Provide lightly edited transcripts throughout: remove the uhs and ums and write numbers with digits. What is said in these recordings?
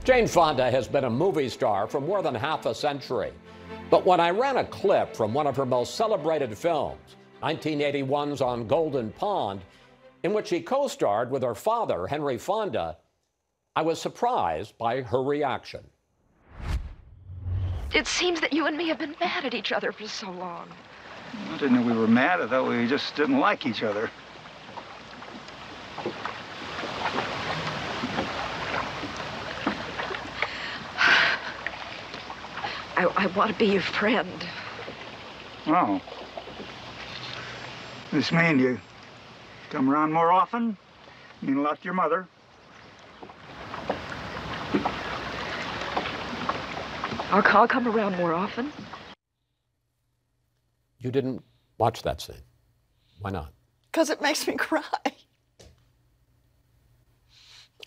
Jane Fonda has been a movie star for more than half a century. But when I ran a clip from one of her most celebrated films, 1981's On Golden Pond, in which she co-starred with her father, Henry Fonda, I was surprised by her reaction. It seems that you and me have been mad at each other for so long. I didn't know we were mad. I thought we just didn't like each other. I want to be your friend. Oh. This mean you come around more often? Mean a lot to your mother. I'll come around more often. You didn't watch that scene. Why not? Because it makes me cry.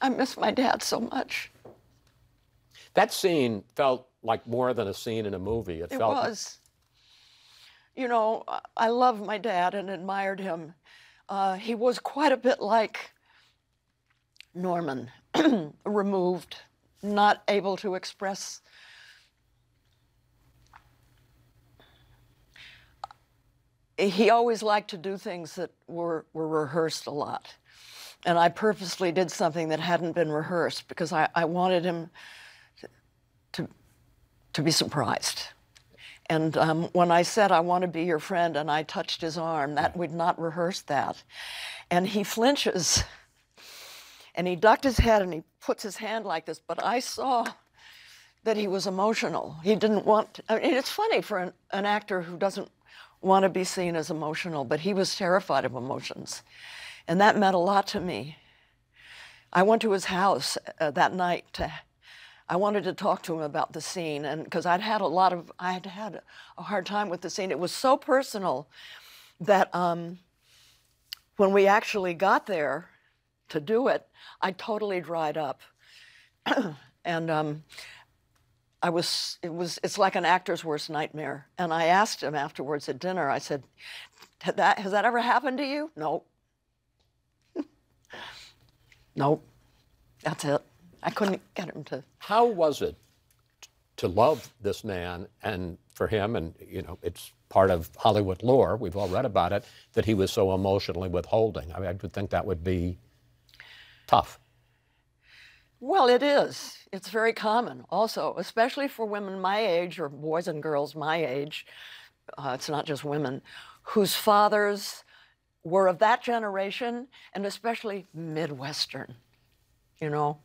I miss my dad so much. That scene felt like more than a scene in a movie. It was. You know, I loved my dad and admired him. He was quite a bit like Norman, removed, not able to express. He always liked to do things that were rehearsed a lot. And I purposely did something that hadn't been rehearsed because I wanted him to be surprised. And when I said, I want to be your friend, and I touched his arm, that we'd not rehearsed that. And he flinches, and he ducked his head, and he puts his hand like this, but I saw that he was emotional. He didn't want, I mean, it's funny for an actor who doesn't want to be seen as emotional, but he was terrified of emotions. And that meant a lot to me. I went to his house that night I wanted to talk to him about the scene, and because I had had a hard time with the scene. It was so personal that when we actually got there to do it, I totally dried up. And it's like an actor's worst nightmare. And I asked him afterwards at dinner, I said, has that ever happened to you? No. Nope. That's it. I couldn't get him to. How was it to love this man and for him, and you know, it's part of Hollywood lore, we've all read about it, that he was so emotionally withholding? I mean, I would think that would be tough. Well, it is. It's very common also, especially for women my age or boys and girls my age. It's not just women, whose fathers were of that generation, and especially Midwestern, you know.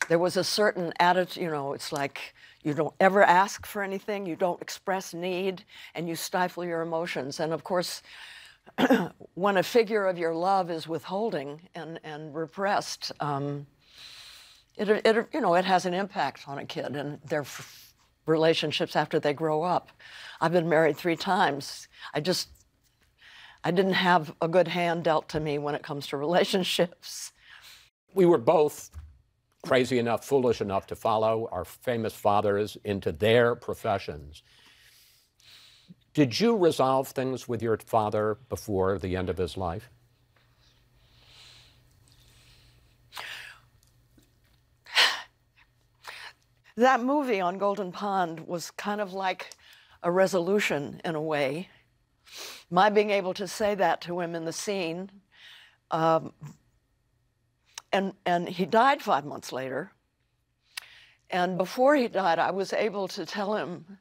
There was a certain attitude, you know, it's like you don't ever ask for anything, you don't express need, and you stifle your emotions. And of course, when a figure of your love is withholding and repressed, it has an impact on a kid and their relationships after they grow up. I've been married 3 times. I didn't have a good hand dealt to me when it comes to relationships. We were both crazy enough, foolish enough to follow our famous fathers into their professions. Did you resolve things with your father before the end of his life? That movie on Golden Pond was kind of like a resolution in a way. My being able to say that to him in the scene, and he died 5 months later. And before he died, I was able to tell him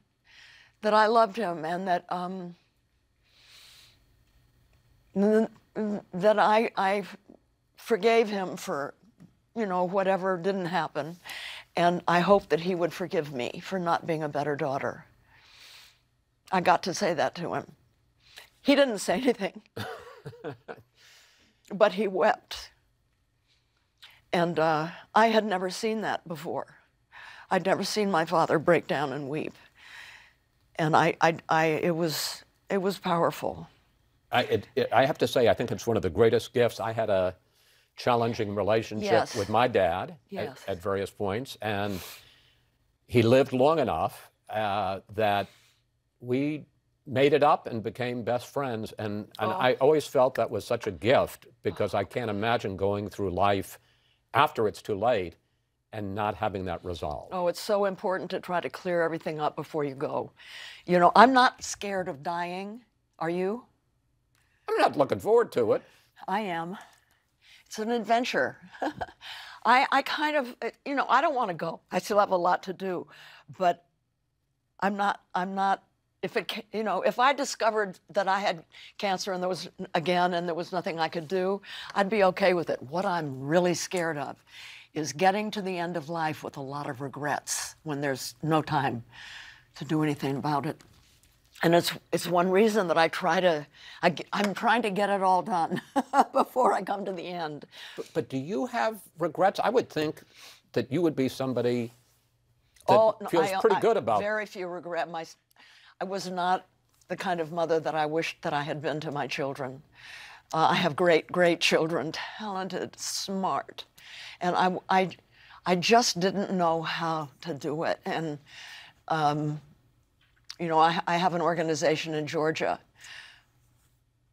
that I loved him and that that I forgave him for, you know, whatever didn't happen. And I hope that he would forgive me for not being a better daughter. I got to say that to him. He didn't say anything, but he wept. And I had never seen that before. I'd never seen my father break down and weep. And it was powerful. I have to say, I think it's one of the greatest gifts. I had a challenging relationship with my dad at various points, and he lived long enough that we made it up and became best friends. And I always felt that was such a gift, because I can't imagine going through life after it's too late and not having that resolved? Oh, it's so important to try to clear everything up before you go. You know, I'm not scared of dying. Are you? I'm not looking forward to it. I am. It's an adventure. I kind of, you know, I don't want to go. I still have a lot to do, but I'm not, if it, you know, if I discovered that I had cancer and there was, again, and there was nothing I could do, I'd be okay with it. What I'm really scared of is getting to the end of life with a lot of regrets when there's no time to do anything about it. And it's one reason that I'm trying to get it all done before I come to the end. But do you have regrets? I would think that you would be somebody that feels pretty good about. Very few regret. I was not the kind of mother that I wished that I had been to my children. I have great children, talented, smart, and I just didn't know how to do it. And you know, I have an organization in Georgia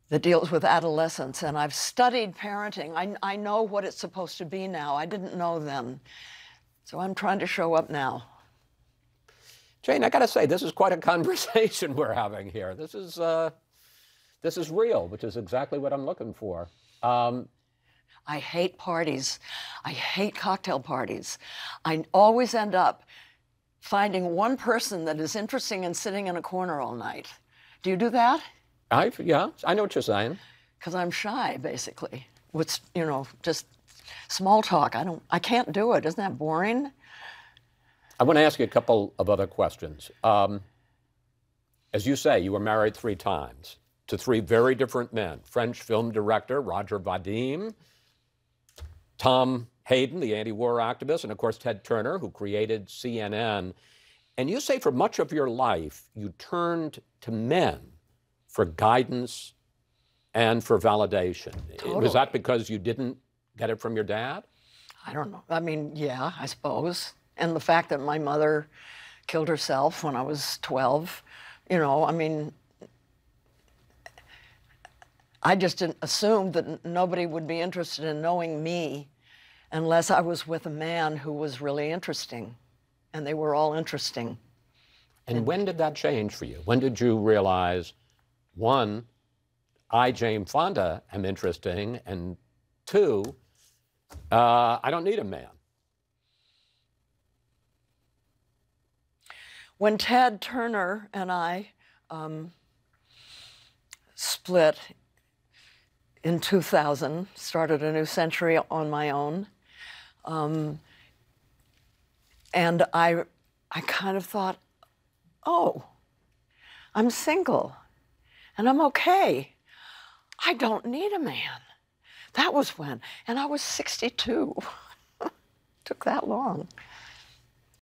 that deals with adolescents, and I've studied parenting. I know what it's supposed to be now. I didn't know then. So I'm trying to show up now. Jane, I got to say, this is quite a conversation we're having here. This is real, which is exactly what I'm looking for. I hate parties. I hate cocktail parties. I always end up finding one person that is interesting and sitting in a corner all night. Do you do that? Yeah, I know what you're saying. Because I'm shy, basically. What's, you know, just small talk. I can't do it. Isn't that boring? I want to ask you a couple of other questions. As you say, you were married 3 times to 3 very different men. French film director Roger Vadim, Tom Hayden, the anti-war activist, and of course Ted Turner, who created CNN. And you say for much of your life, you turned to men for guidance and for validation. Totally. Was that because you didn't get it from your dad? I don't know. I mean, yeah, I suppose. And the fact that my mother killed herself when I was 12, you know, I mean, I just didn't assume that nobody would be interested in knowing me unless I was with a man who was really interesting. And they were all interesting. And when did that change for you? When did you realize, 1, I, Jane Fonda, am interesting, and 2, I don't need a man? When Ted Turner and I split in 2000, started a new century on my own, and I kind of thought, oh, I'm single, and I'm okay. I don't need a man. That was when, and I was 62. Took that long.